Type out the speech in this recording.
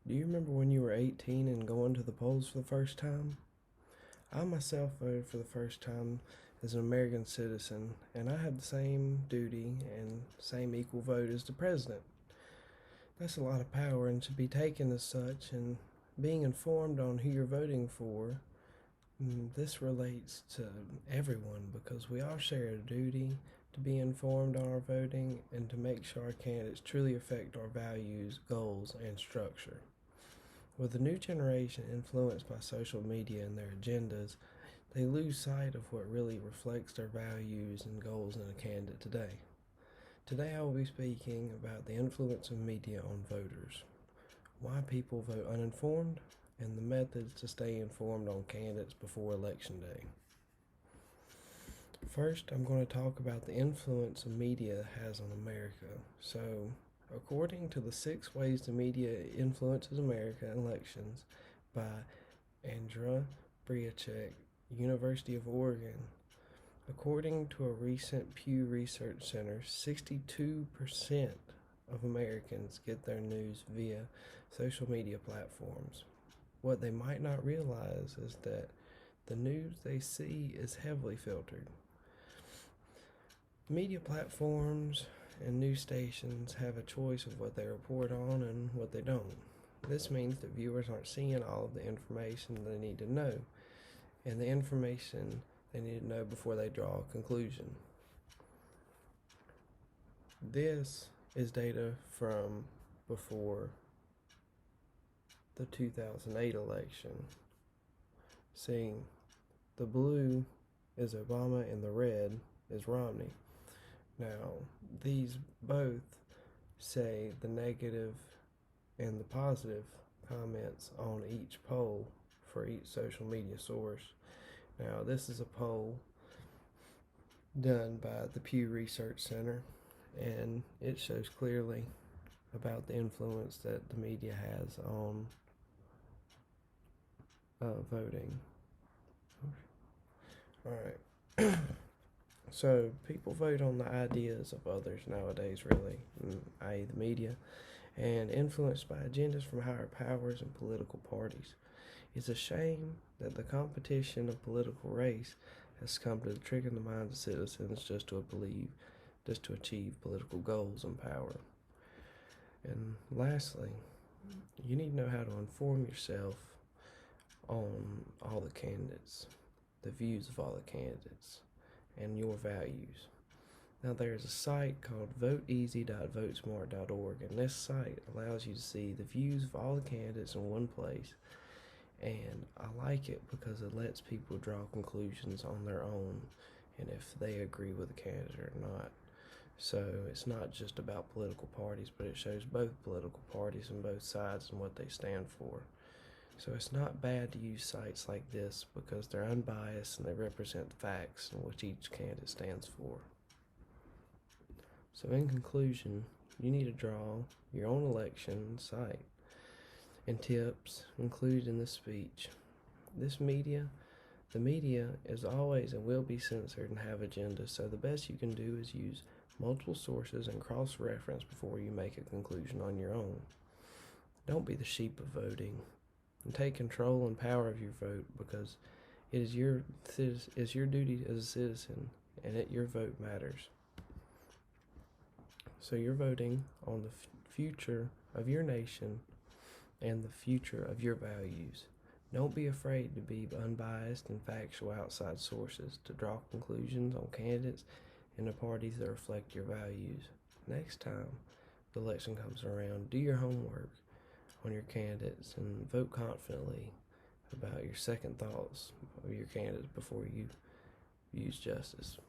Do you remember when you were 18 and going to the polls for the first time? I myself voted for the first time as an American citizen, and I had the same duty and same equal vote as the president. That's a lot of power and should be taken as such, and being informed on who you're voting for, this relates to everyone because we all share a duty to be informed on our voting and to make sure our candidates truly affect our values, goals, and structure. With the new generation influenced by social media and their agendas, they lose sight of what really reflects their values and goals in a candidate today. Today I will be speaking about the influence of media on voters, why people vote uninformed, and the methods to stay informed on candidates before Election Day. First, I'm going to talk about the influence the media has on America. So, according to the 6 ways the media influences American elections by Andrea Briachek, University of Oregon, according to a recent Pew Research Center, 62% of Americans get their news via social media platforms. What they might not realize is that the news they see is heavily filtered. Media platforms and news stations have a choice of what they report on and what they don't. This means that viewers aren't seeing all of the information they need to know, and the information they need to know before they draw a conclusion. This is data from before the 2008 election. Seeing the blue is Obama and the red is Romney. Now, these both say the negative and the positive comments on each poll for each social media source. Now, this is a poll done by the Pew Research Center, and it shows clearly about the influence that the media has on voting. Alright. So, people vote on the ideas of others nowadays, really, i.e., the media, and influenced by agendas from higher powers and political parties. It's a shame that the competition of political race has come to trick in the minds of citizens just to achieve political goals and power. And lastly, you need to know how to inform yourself on all the candidates, the views of all the candidates, and your values. Now, there's a site called voteeasy.votesmart.org, and this site allows you to see the views of all the candidates in one place. And I like it because it lets people draw conclusions on their own and if they agree with the candidate or not. So it's not just about political parties, but it shows both political parties and both sides and what they stand for. So it's not bad to use sites like this because they're unbiased and they represent the facts in which each candidate stands for. So in conclusion, you need to draw your own election site and tips included in this speech. The media is always and will be censored and have agendas, so the best you can do is use multiple sources and cross-reference before you make a conclusion on your own. Don't be the sheep of voting, and take control and power of your vote because it is your duty as a citizen, and your vote matters. So you're voting on the future of your nation and the future of your values. Don't be afraid to be unbiased and factual outside sources to draw conclusions on candidates and the parties that reflect your values. Next time the election comes around, do your homework on your candidates and vote confidently about your second thoughts of your candidates before you use justice.